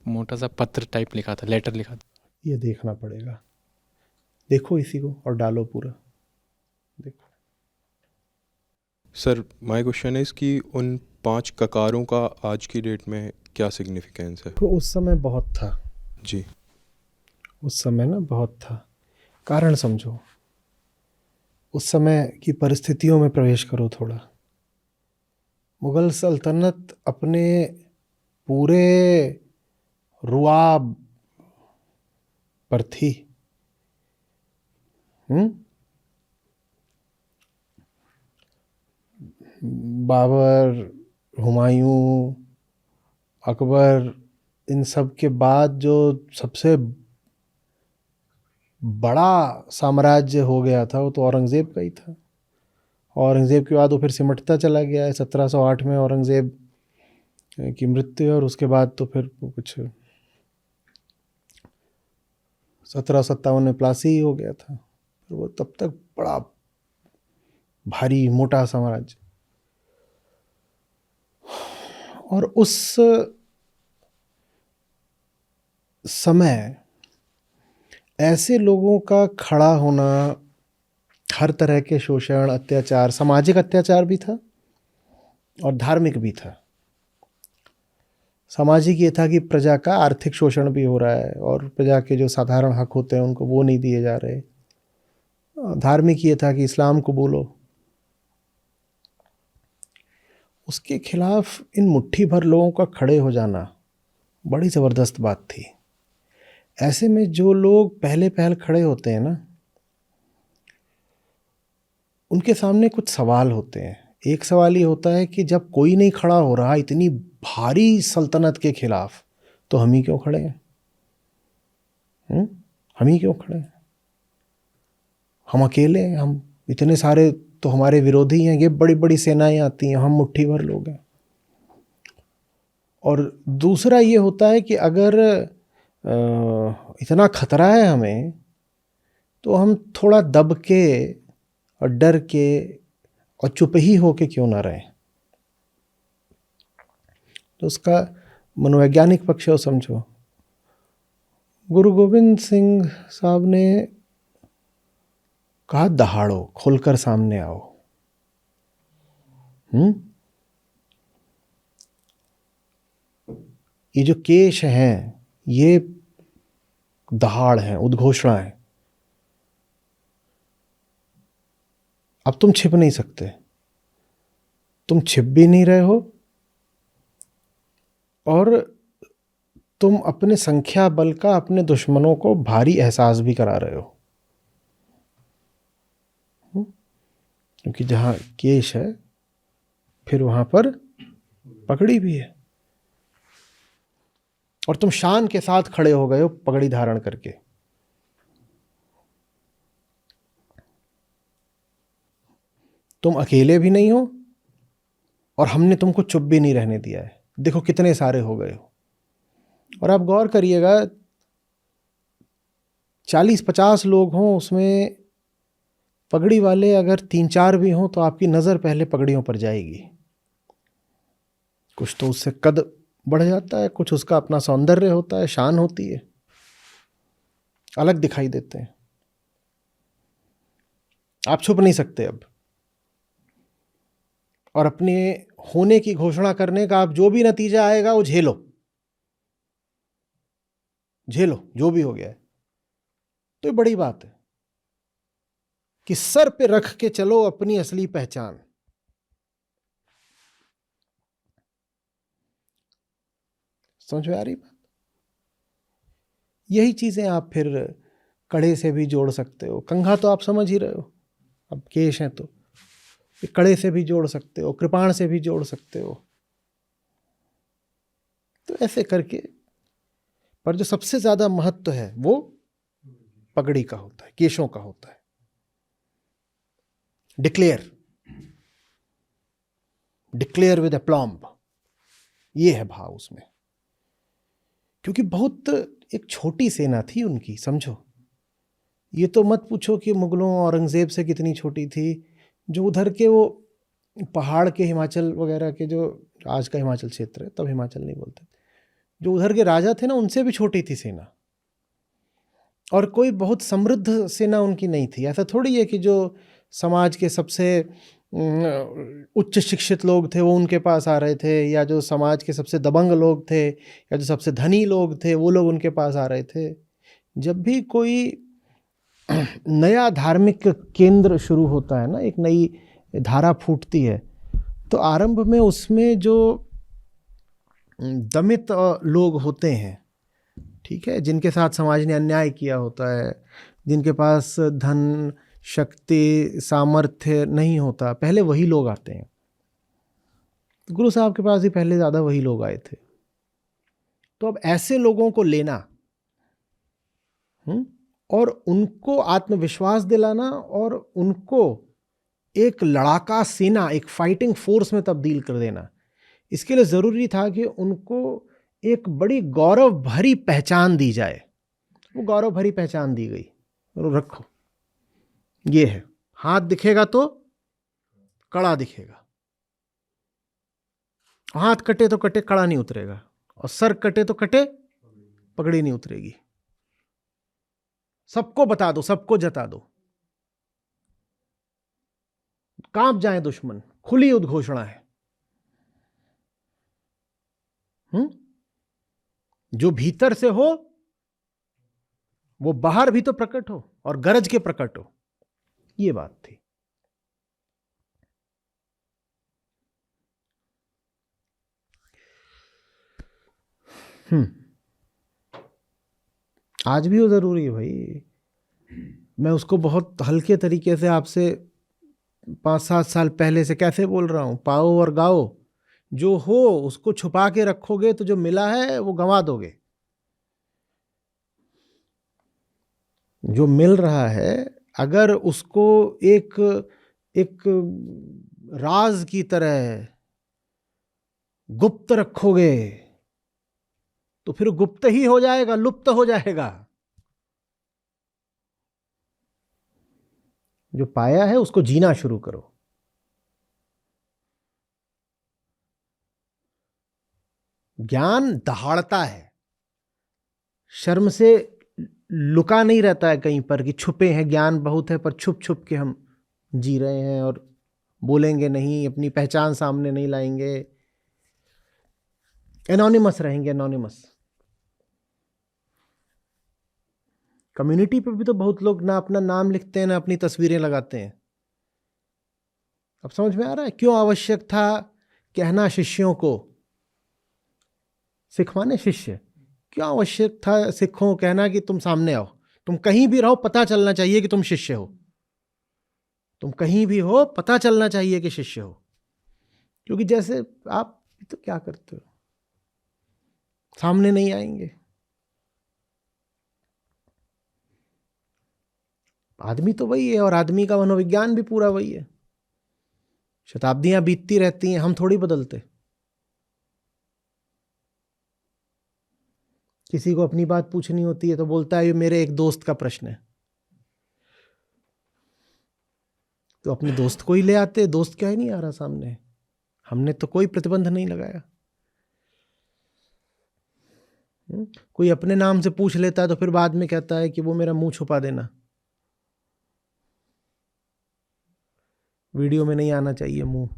मोटा सा पत्र टाइप लिखा था, लेटर लिखा था। ये देखना पड़ेगा, देखो इसी को और डालो पूरा, देखो। सर, माय क्वेश्चन है कि उन 5 ककारों का आज की डेट में क्या सिग्निफिकेंस है? तो उस समय बहुत था जी। उस समय ना बहुत था। कारण समझो, उस समय की परिस्थितियों में प्रवेश करो थोड़ा। मुगल सल्तनत अपने पूरे रुआब पर थी। बाबर, हुमायूं, अकबर, इन सब के बाद जो सबसे बड़ा साम्राज्य हो गया था वो तो औरंगज़ेब का ही था। औरंगज़ेब के बाद वो फिर सिमटता चला गया है। 1708 में औरंगज़ेब की मृत्यु, और उसके बाद तो फिर कुछ 1757 में प्लासी ही हो गया था। फिर वो तब तक बड़ा भारी मोटा साम्राज्य। और उस समय ऐसे लोगों का खड़ा होना, हर तरह के शोषण, अत्याचार, सामाजिक अत्याचार भी था और धार्मिक भी था। सामाजिक ये था कि प्रजा का आर्थिक शोषण भी हो रहा है और प्रजा के जो साधारण हक होते हैं उनको वो नहीं दिए जा रहे। धार्मिक ये था कि इस्लाम कबूलो। उसके खिलाफ इन मुट्ठी भर लोगों का खड़े हो जाना बड़ी ज़बरदस्त बात थी। ऐसे में जो लोग पहले पहल खड़े होते हैं ना, उनके सामने कुछ सवाल होते हैं। एक सवाल ये होता है कि जब कोई नहीं खड़ा हो रहा इतनी भारी सल्तनत के खिलाफ, तो हम ही क्यों खड़े हैं? हम ही क्यों खड़े हैं? हम अकेले हैं, हम इतने सारे तो हमारे विरोधी हैं, ये बड़ी बड़ी सेनाएं आती हैं, हम मुट्ठी भर लोग हैं। और दूसरा ये होता है कि अगर इतना खतरा है हमें, तो हम थोड़ा दब के और डर के और चुप ही होके क्यों ना रहें। तो उसका मनोवैज्ञानिक पक्ष हो समझो। गुरु गोविंद सिंह साहब ने कहा दहाड़ो, खोलकर सामने आओ। ये जो केश हैं ये दहाड़ हैं, उद्घोषणा है। अब तुम छिप नहीं सकते, तुम छिप भी नहीं रहे हो और तुम अपने संख्या बल का अपने दुश्मनों को भारी एहसास भी करा रहे हो। क्योंकि जहां केश है फिर वहां पर पगड़ी भी है, और तुम शान के साथ खड़े हो गए हो पगड़ी धारण करके। तुम अकेले भी नहीं हो और हमने तुमको चुप भी नहीं रहने दिया है। देखो कितने सारे हो गए हो। और आप गौर करिएगा, 40-50 लोग हों, उसमें पगड़ी वाले अगर 3-4 भी हों तो आपकी नज़र पहले पगड़ियों पर जाएगी। कुछ तो उससे कद बढ़ जाता है, कुछ उसका अपना सौंदर्य होता है, शान होती है, अलग दिखाई देते हैं। आप छुप नहीं सकते अब। और अपने होने की घोषणा करने का आप जो भी नतीजा आएगा वो झेलो, झेलो जो भी हो गया है। तो ये बड़ी बात है कि सर पे रख के चलो अपनी असली पहचान। समझ में आ रही बात? यही चीजें आप फिर कड़े से भी जोड़ सकते हो। कंघा तो आप समझ ही रहे हो, अब केश हैं तो कड़े से भी जोड़ सकते हो, कृपाण से भी जोड़ सकते हो। तो ऐसे करके, पर जो सबसे ज़्यादा महत्व है वो पगड़ी का होता है, केशों का होता है। डिक्लेयर, डिक्लेयर विद अप्लॉम्ब, ये है भाव उसमें। क्योंकि बहुत एक छोटी सेना थी उनकी, समझो। ये तो मत पूछो कि मुगलों औरंगज़ेब से कितनी छोटी थी। जो उधर के वो पहाड़ के, हिमाचल वगैरह के, जो आज का हिमाचल क्षेत्र है, तब हिमाचल नहीं बोलते, जो उधर के राजा थे ना, उनसे भी छोटी थी सेना। और कोई बहुत समृद्ध सेना उनकी नहीं थी। ऐसा थोड़ी है कि जो समाज के सबसे उच्च शिक्षित लोग थे वो उनके पास आ रहे थे, या जो समाज के सबसे दबंग लोग थे, या जो सबसे धनी लोग थे वो लोग उनके पास आ रहे थे। जब भी कोई नया धार्मिक केंद्र शुरू होता है ना, एक नई धारा फूटती है, तो आरंभ में उसमें जो दमित लोग होते हैं, ठीक है, जिनके साथ समाज ने अन्याय किया होता है, जिनके पास धन, शक्ति, सामर्थ्य नहीं होता, पहले वही लोग आते हैं। गुरु साहब के पास ही पहले ज़्यादा वही लोग आए थे। तो अब ऐसे लोगों को लेना और उनको आत्मविश्वास दिलाना और उनको एक लड़ाका सेना, एक फाइटिंग फोर्स में तब्दील कर देना, इसके लिए ज़रूरी था कि उनको एक बड़ी गौरव भरी पहचान दी जाए। वो गौरव भरी पहचान दी गई। रखो, ये है, हाथ दिखेगा तो कड़ा दिखेगा, हाथ कटे तो कटे, कड़ा नहीं उतरेगा, और सर कटे तो कटे, पगड़ी नहीं उतरेगी। सबको बता दो, सबको जता दो, कांप जाए दुश्मन, खुली उद्घोषणा है। जो भीतर से हो वो बाहर भी तो प्रकट हो, और गरज के प्रकट हो, ये बात थी। आज भी वो जरूरी है भाई। मैं उसको बहुत हल्के तरीके से आपसे 5-7 साल पहले से कैसे बोल रहा हूं, पाओ और गाओ। जो हो उसको छुपा के रखोगे तो जो मिला है वो गंवा दोगे। जो मिल रहा है अगर उसको एक एक राज की तरह गुप्त रखोगे तो फिर गुप्त ही हो जाएगा, लुप्त हो जाएगा। जो पाया है उसको जीना शुरू करो। ज्ञान दहाड़ता है, शर्म से लुका नहीं रहता है कहीं पर कि छुपे हैं, ज्ञान बहुत है पर छुप छुप के हम जी रहे हैं और बोलेंगे नहीं, अपनी पहचान सामने नहीं लाएंगे, एनोनिमस रहेंगे, एनोनिमस। कम्युनिटी पे भी तो बहुत लोग ना अपना नाम लिखते हैं ना अपनी तस्वीरें लगाते हैं। अब समझ में आ रहा है क्यों आवश्यक था कहना शिष्यों को, सिख माने शिष्य, क्यों आवश्यक था सिखों को कहना कि तुम सामने आओ, तुम कहीं भी रहो पता चलना चाहिए कि तुम शिष्य हो, तुम कहीं भी हो पता चलना चाहिए कि शिष्य हो। क्योंकि जैसे आप तो क्या करते हो, सामने नहीं आएंगे। आदमी तो वही है और आदमी का मनोविज्ञान भी पूरा वही है। शताब्दियां बीतती रहती हैं, हम थोड़ी बदलते। किसी को अपनी बात पूछनी होती है तो बोलता है ये मेरे एक दोस्त का प्रश्न है, तो अपने दोस्त को ही ले आते। दोस्त क्या ही नहीं आ रहा सामने, हमने तो कोई प्रतिबंध नहीं लगाया। कोई अपने नाम से पूछ लेता है तो फिर बाद में कहता है कि वो मेरा मुंह छुपा देना, वीडियो में नहीं आना चाहिए मुंह।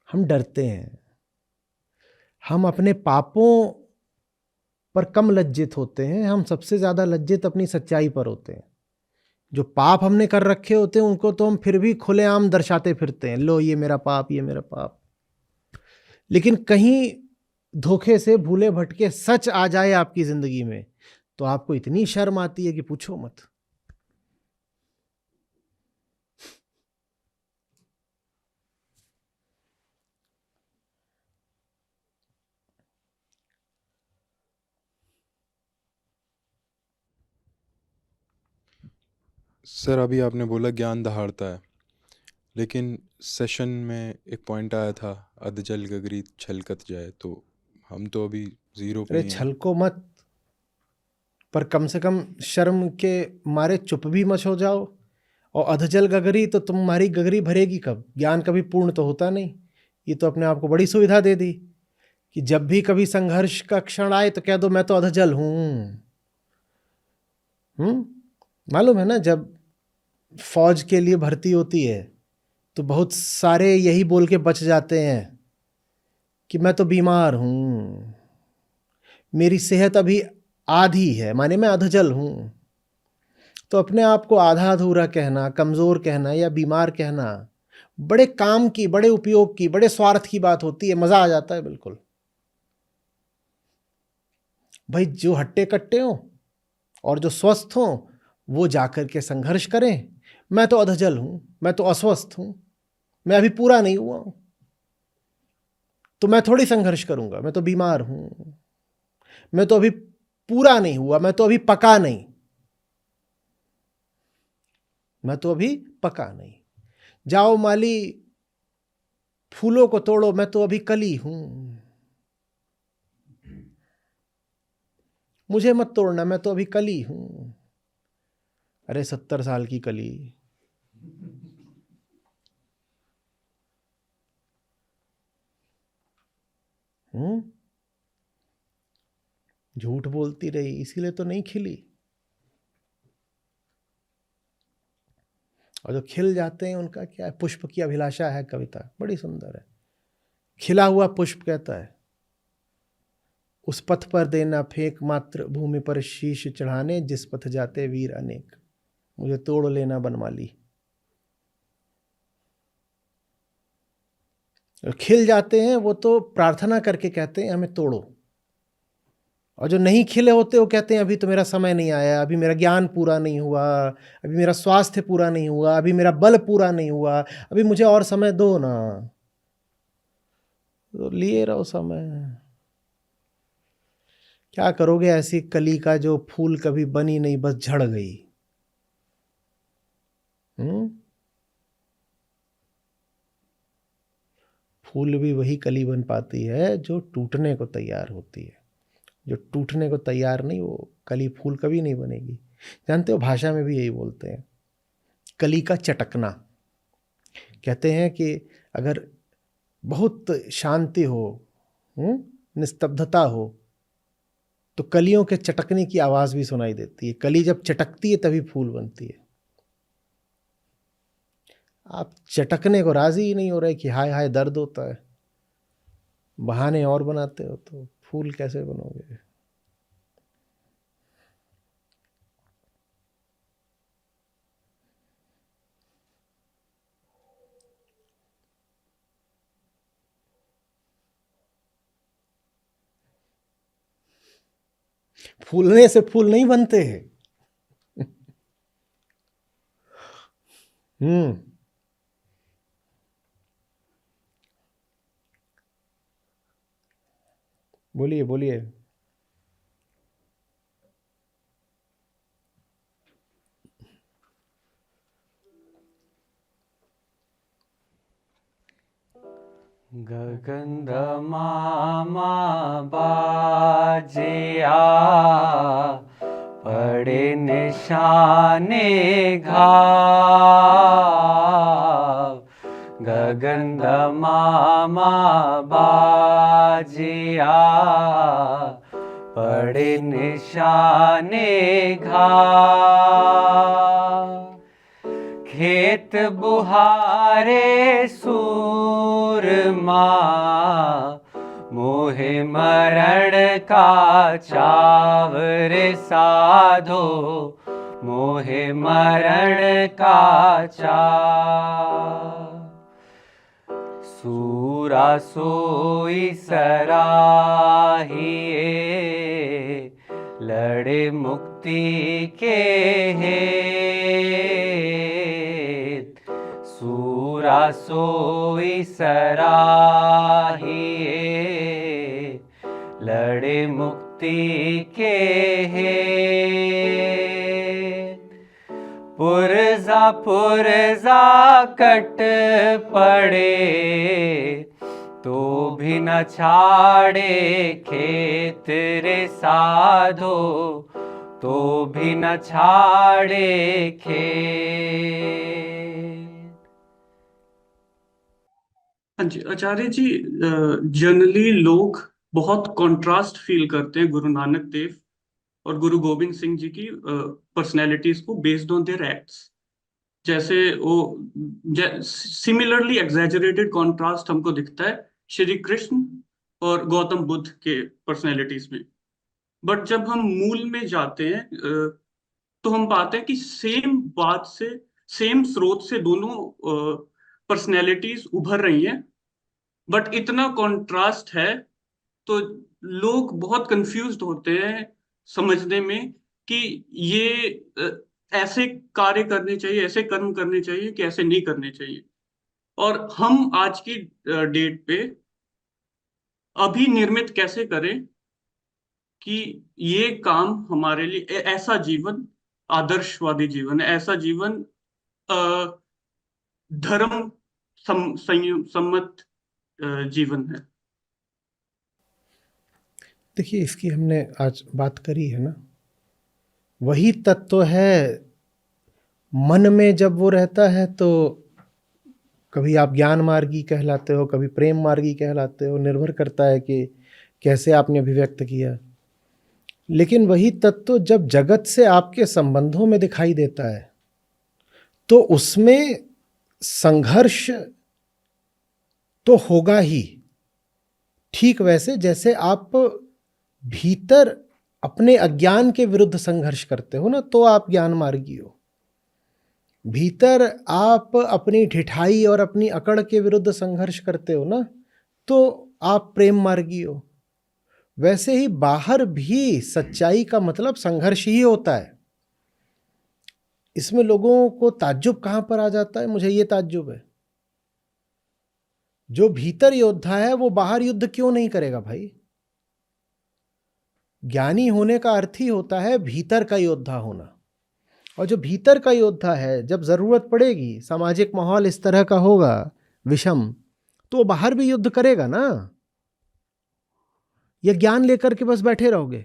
हम डरते हैं, हम अपने पापों पर कम लज्जित होते हैं, हम सबसे ज्यादा लज्जित अपनी सच्चाई पर होते हैं। जो पाप हमने कर रखे होते हैं उनको तो हम फिर भी खुलेआम दर्शाते फिरते हैं, लो ये मेरा पाप, ये मेरा पाप। लेकिन कहीं धोखे से भूले भटके सच आ जाए आपकी जिंदगी में तो आपको इतनी शर्म आती है कि पूछो मत। सर अभी आपने बोला ज्ञान दहाड़ता है, लेकिन सेशन में एक पॉइंट आया था अधजल गगरी छलकत जाए, तो हम तो अभी 0 पे अरे ही हैं। छलको मत, पर कम से कम शर्म के मारे चुप भी मत हो जाओ। और अधजल गगरी तो तुम्हारी गगरी भरेगी कब? ज्ञान कभी पूर्ण तो होता नहीं। ये तो अपने आप को बड़ी सुविधा दे दी कि जब भी कभी संघर्ष का क्षण आए तो कह दो मैं तो अधजल हूं। मालूम है ना, जब फौज के लिए भर्ती होती है तो बहुत सारे यही बोल के बच जाते हैं कि मैं तो बीमार हूं, मेरी सेहत अभी आधी है, माने मैं अधजल हूं। तो अपने आप को आधा अधूरा कहना, कमजोर कहना या बीमार कहना बड़े काम की, बड़े उपयोग की, बड़े स्वार्थ की बात होती है। मजा आ जाता है बिल्कुल। भाई जो हट्टे कट्टे हो और जो स्वस्थ हो वो जाकर के संघर्ष करें। मैं तो अधजल हूं, मैं तो अस्वस्थ हूं, मैं अभी पूरा नहीं हुआ हूं, तो मैं थोड़ी संघर्ष करूंगा, मैं तो बीमार हूं, मैं तो अभी पूरा नहीं हुआ, मैं तो अभी पका नहीं, मैं तो अभी पका नहीं। जाओ माली फूलों को तोड़ो, मैं तो अभी कली हूं, मुझे मत तोड़ना, मैं तो अभी कली हूं। अरे 70 साल की कली। झूठ बोलती रही इसीलिए तो नहीं खिली। और जो खिल जाते हैं उनका क्या है? पुष्प की अभिलाषा है कविता, बड़ी सुंदर है। खिला हुआ पुष्प कहता है उस पथ पर देना फेंक, मात्र भूमि पर शीश चढ़ाने, जिस पथ जाते वीर अनेक, मुझे तोड़ लेना बनमाली। खिल जाते हैं वो तो प्रार्थना करके कहते हैं हमें तोड़ो, और जो नहीं खिले होते वो कहते हैं अभी तो मेरा समय नहीं आया, अभी मेरा ज्ञान पूरा नहीं हुआ, अभी मेरा स्वास्थ्य पूरा नहीं हुआ, अभी मेरा बल पूरा नहीं हुआ, अभी मुझे और समय दो ना। तो लिए रहो समय। क्या करोगे ऐसी कली का जो फूल कभी बनी नहीं, बस झड़ गई। फूल भी वही कली बन पाती है जो टूटने को तैयार होती है। जो टूटने को तैयार नहीं, वो कली फूल कभी नहीं बनेगी। जानते हो भाषा में भी यही बोलते हैं, कली का चटकना। कहते हैं कि अगर बहुत शांति हो, निस्तब्धता हो, तो कलियों के चटकने की आवाज भी सुनाई देती है। कली जब चटकती है तभी फूल बनती है। आप चटकने को राजी ही नहीं हो रहे कि हाय हाय दर्द होता है, बहाने और बनाते हो, तो फूल कैसे बनोगे? फूलने से फूल नहीं बनते हैं। बोलिए बोलिए। गगन मामा बाजिया पड़े निशाने घाव, गगन मामा बाजिया पड़े निशाने घाव, खेत बुहारे सूरमा मोहे मरण का चावरे साधो, मोहे मरण का चाव, सूरा सोई सराहिए लड़े मुक्ति के हेत, सूरा सोई सराहिए लड़े मुक्ति के हेत, पुर पुरजा कट पड़े, तो भी न छाड़े खेत रे साधो, तो भी न छाड़े खेत। हाँ जी आचार्य जी, जनरली लोग बहुत कंट्रास्ट फील करते हैं गुरु नानक देव और गुरु गोविंद सिंह जी की पर्सनैलिटीज को बेस्ड ऑन देयर एक्ट्स। जैसे वो सिमिलरली एग्जैजरेटेड कॉन्ट्रास्ट हमको दिखता है श्री कृष्ण और गौतम बुद्ध के पर्सनैलिटीज में। बट जब हम मूल में जाते हैं तो हम पाते हैं कि सेम बात से, सेम स्रोत से दोनों पर्सनैलिटीज उभर रही हैं, बट इतना कॉन्ट्रास्ट है तो लोग बहुत कंफ्यूज्ड होते हैं समझने में कि ये ऐसे कार्य करने चाहिए, ऐसे कर्म करने चाहिए कि ऐसे नहीं करने चाहिए। और हम आज की डेट पे अभी निर्मित कैसे करें कि ये काम हमारे लिए ऐसा जीवन आदर्शवादी जीवन है, ऐसा जीवन धर्म सम्मत जीवन है। देखिए, इसकी हमने आज बात करी है ना, वही तत्व है। मन में जब वो रहता है तो कभी आप ज्ञान मार्गी कहलाते हो, कभी प्रेम मार्गी कहलाते हो, निर्भर करता है कि कैसे आपने अभिव्यक्त किया। लेकिन वही तत्व जब जगत से आपके संबंधों में दिखाई देता है तो उसमें संघर्ष तो होगा ही। ठीक वैसे जैसे आप भीतर अपने अज्ञान के विरुद्ध संघर्ष करते हो ना, तो आप ज्ञान मार्गी हो। भीतर आप अपनी ढिठाई और अपनी अकड़ के विरुद्ध संघर्ष करते हो ना, तो आप प्रेम मार्गी हो। वैसे ही बाहर भी सच्चाई का मतलब संघर्ष ही होता है। इसमें लोगों को ताज्जुब कहां पर आ जाता है, मुझे ये ताज्जुब है। जो भीतर योद्धा है वो बाहर युद्ध क्यों नहीं करेगा भाई? ज्ञानी होने का अर्थ ही होता है भीतर का योद्धा होना। और जो भीतर का योद्धा है, जब जरूरत पड़ेगी, सामाजिक माहौल इस तरह का होगा विषम, तो वो बाहर भी युद्ध करेगा ना। ये ज्ञान लेकर के बस बैठे रहोगे,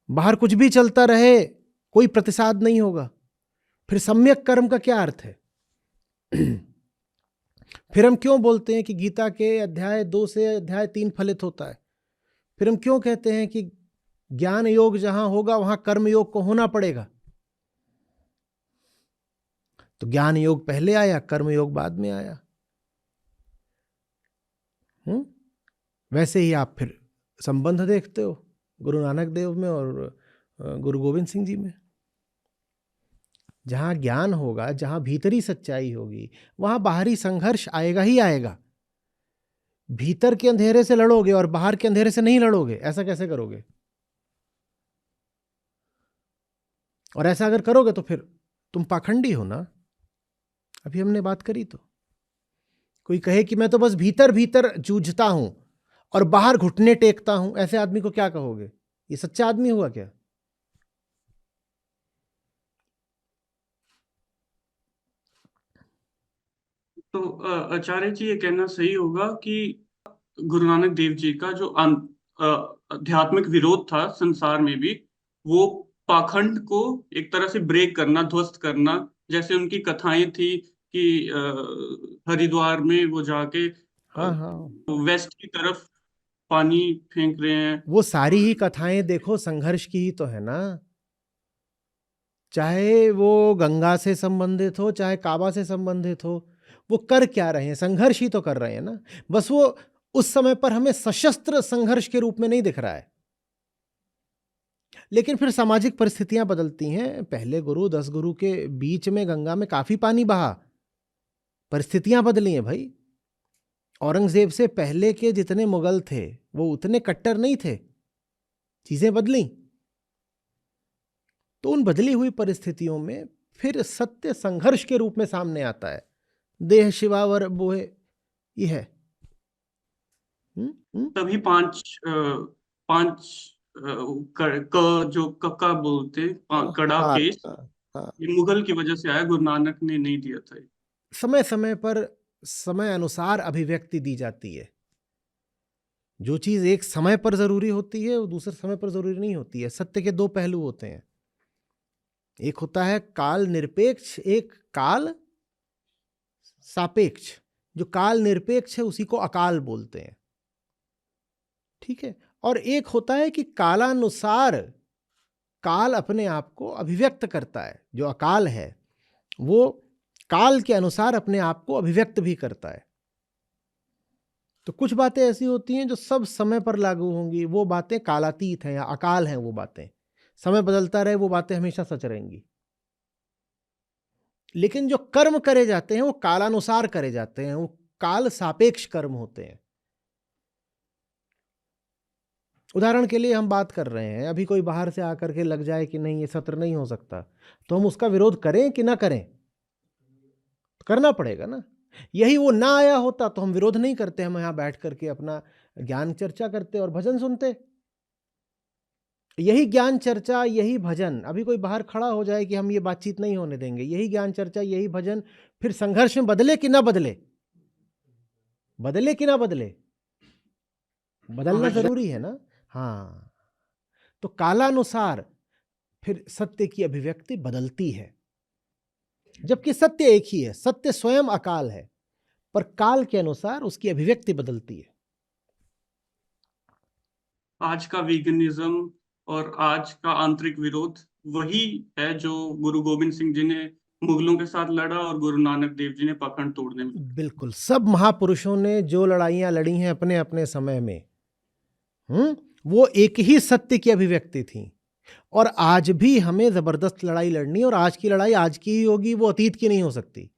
बाहर कुछ भी चलता रहे, कोई प्रतिसाद नहीं होगा, फिर सम्यक कर्म का क्या अर्थ है? फिर हम क्यों बोलते हैं कि गीता के अध्याय 2 से अध्याय 3 फलित होता है? फिर हम क्यों कहते हैं कि ज्ञान योग जहां होगा वहां कर्म योग को होना पड़ेगा? तो ज्ञान योग पहले आया, कर्म योग बाद में आया। वैसे ही आप फिर संबंध देखते हो गुरु नानक देव में और गुरु गोविंद सिंह जी में। जहां ज्ञान होगा, जहां भीतरी सच्चाई होगी, वहां बाहरी संघर्ष आएगा ही आएगा। भीतर के अंधेरे से लड़ोगे और बाहर के अंधेरे से नहीं लड़ोगे, ऐसा कैसे करोगे? और ऐसा अगर करोगे तो फिर तुम पाखंडी हो ना। अभी हमने बात करी तो कोई कहे कि मैं तो बस भीतर भीतर जूझता हूं और बाहर घुटने टेकता हूं, ऐसे आदमी को क्या कहोगे? ये सच्चा आदमी हुआ क्या? तो आचार्य जी ये कहना सही होगा कि गुरु नानक देव जी का जो आध्यात्मिक विरोध था संसार में भी, वो पाखंड को एक तरह से ब्रेक करना, ध्वस्त करना। जैसे उनकी कथाएं थी कि हरिद्वार में वो जाके वेस्ट की तरफ पानी फेंक रहे हैं। वो सारी ही कथाएं देखो संघर्ष की ही तो है ना। चाहे वो गंगा से संबंधित हो, चाहे काबा से संबंधित हो, वो कर क्या रहे हैं? संघर्ष ही तो कर रहे हैं ना। बस वो उस समय पर हमें सशस्त्र संघर्ष के रूप में नहीं दिख रहा है। लेकिन फिर सामाजिक परिस्थितियां बदलती हैं। पहले गुरु 10 गुरु के बीच में गंगा में काफी पानी बहा, परिस्थितियां बदली हैं भाई। औरंगजेब से पहले के जितने मुगल थे वो उतने कट्टर नहीं थे, चीजें बदली। तो उन बदली हुई परिस्थितियों में फिर सत्य संघर्ष के रूप में सामने आता है। देह शिवावर बोहे, ये है। तभी पांच जो कक्का बोलते, कड़ा केस, हाँ, ये मुगल की वजह से आया, गुरु नानक ने नहीं दिया था ये। समय समय पर समय अनुसार अभिव्यक्ति दी जाती है। जो चीज एक समय पर जरूरी होती है वो दूसरे समय पर जरूरी नहीं होती है। सत्य के दो पहलू होते हैं, एक होता है काल निरपेक्ष, एक काल सापेक्ष। जो काल निरपेक्ष है उसी को अकाल बोलते हैं, ठीक है। और एक होता है कि कालानुसार काल अपने आप को अभिव्यक्त करता है। जो अकाल है वो काल के अनुसार अपने आप को अभिव्यक्त भी करता है। तो कुछ बातें ऐसी होती हैं जो सब समय पर लागू होंगी, वो बातें कालातीत हैं या अकाल हैं। वो बातें समय बदलता रहे, वो बातें हमेशा सच रहेंगी। लेकिन जो कर्म करे जाते हैं वो कालानुसार करे जाते हैं, वो काल सापेक्ष कर्म होते हैं। उदाहरण के लिए हम बात कर रहे हैं, अभी कोई बाहर से आकर के लग जाए कि नहीं ये सत्र नहीं हो सकता, तो हम उसका विरोध करें कि ना करें? तो करना पड़ेगा ना। यही वो ना आया होता तो हम विरोध नहीं करते, हम यहाँ बैठ करके अपना ज्ञान चर्चा करते और भजन सुनते। यही ज्ञान चर्चा, यही भजन, अभी कोई बाहर खड़ा हो जाए कि हम ये बातचीत नहीं होने देंगे, यही ज्ञान चर्चा, यही भजन फिर संघर्ष में बदले कि ना बदले? बदले कि ना बदले? बदलना जरूरी है ना। हाँ, तो कालानुसार फिर सत्य की अभिव्यक्ति बदलती है, जबकि सत्य एक ही है। सत्य स्वयं अकाल है, पर काल के अनुसार उसकी अभिव्यक्ति बदलती है। आज का वीगनिज्म और आज का आंतरिक विरोध वही है जो गुरु गोविंद सिंह जी ने मुगलों के साथ लड़ा और गुरु नानक देव जी ने पाखंड तोड़ने में। बिल्कुल, सब महापुरुषों ने जो लड़ाइयां लड़ी हैं अपने अपने समय में, वो एक ही सत्य की अभिव्यक्ति थी। और आज भी हमें जबरदस्त लड़ाई लड़नी, और आज की लड़ाई आज की ही होगी, वो अतीत की नहीं हो सकती।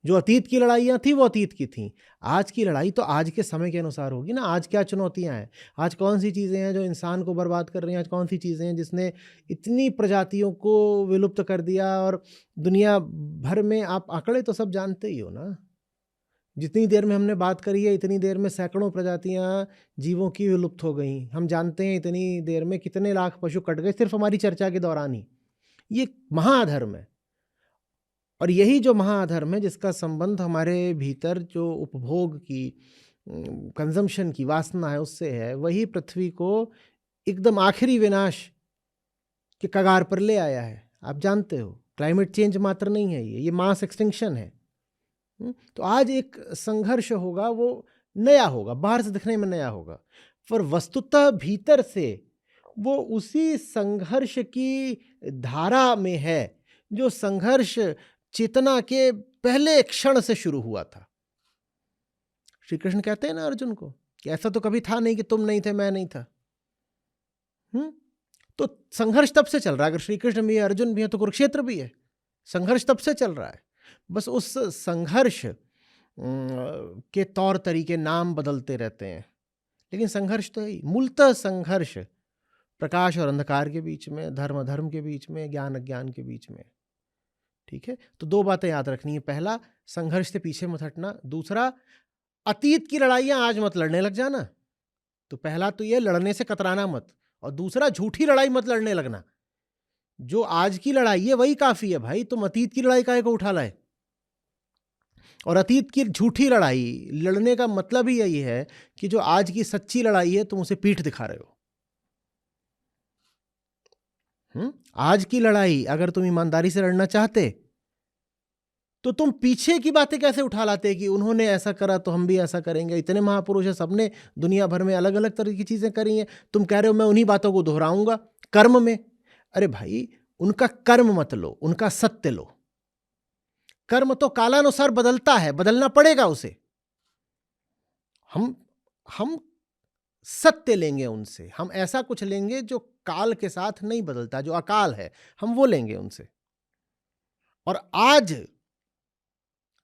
जो अतीत की लड़ाइयाँ थी वो अतीत की थी, आज की लड़ाई तो आज के समय के अनुसार होगी ना। आज क्या चुनौतियाँ हैं, आज कौन सी चीज़ें हैं जो इंसान को बर्बाद कर रही हैं, आज कौन सी चीज़ें हैं जिसने इतनी प्रजातियों को विलुप्त कर दिया। और दुनिया भर में आप आंकड़े तो सब जानते ही हो ना। जितनी देर में हमने बात करी है इतनी देर में सैकड़ों प्रजातियां जीवों की विलुप्त हो गई। हम जानते हैं इतनी देर में कितने लाख पशु कट गए सिर्फ हमारी चर्चा के दौरान ही। ये महाअधर्म है, और यही जो महाअधर्म है जिसका संबंध हमारे भीतर जो उपभोग की, कंजम्पशन की वासना है उससे है, वही पृथ्वी को एकदम आखिरी विनाश के कगार पर ले आया है। आप जानते हो क्लाइमेट चेंज मात्र नहीं है ये मास एक्सटिंक्शन है। तो आज एक संघर्ष होगा, वो नया होगा, बाहर से दिखने में नया होगा, पर वस्तुतः भीतर से वो उसी संघर्ष की धारा में है जो संघर्ष चेतना के पहले क्षण से शुरू हुआ था। श्री कृष्ण कहते हैं ना अर्जुन को कि ऐसा तो कभी था नहीं कि तुम नहीं थे मैं नहीं था। तो संघर्ष तब से चल रहा है। अगर श्री कृष्ण भी है, अर्जुन भी है, तो कुरुक्षेत्र भी है। संघर्ष तब से चल रहा है, बस उस संघर्ष के तौर तरीके नाम बदलते रहते हैं, लेकिन संघर्ष तो है ही। मूलतः संघर्ष प्रकाश और अंधकार के बीच में, धर्म अधर्म के बीच में, ज्ञान अज्ञान के बीच में। ठीक है, तो दो बातें याद रखनी है। पहला, संघर्ष से पीछे मत हटना। दूसरा, अतीत की लड़ाइयां आज मत लड़ने लग जाना। तो पहला तो ये, लड़ने से कतराना मत, और दूसरा, झूठी लड़ाई मत लड़ने लगना। जो आज की लड़ाई है वही काफी है भाई, तुम अतीत की लड़ाई काहे को उठा लाए? और अतीत की झूठी लड़ाई लड़ने का मतलब ही यही है कि जो आज की सच्ची लड़ाई है तुम उसे पीठ दिखा रहे हो। आज की लड़ाई अगर तुम ईमानदारी से लड़ना चाहते तो तुम पीछे की बातें कैसे उठा लाते कि उन्होंने ऐसा करा तो हम भी ऐसा करेंगे। इतने महापुरुष हैं, सबने दुनिया भर में अलग अलग तरह की चीजें करी हैं, तुम कह रहे हो मैं उन्हीं बातों को दोहराऊंगा कर्म में। अरे भाई, उनका कर्म मत लो, उनका सत्य लो। कर्म तो कालानुसार बदलता है, बदलना पड़ेगा उसे। हम सत्य लेंगे उनसे, हम ऐसा कुछ लेंगे जो काल के साथ नहीं बदलता, जो अकाल है, हम वो लेंगे उनसे। और आज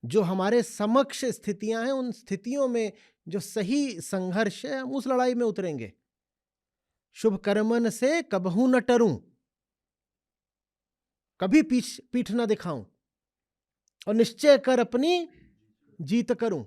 जो हमारे समक्ष स्थितियां हैं, उन स्थितियों में जो सही संघर्ष है, हम उस लड़ाई में उतरेंगे। शुभ कर्मन से कबहू न टरूं, कभी पीठ न दिखाऊं, और निश्चय कर अपनी जीत करूं।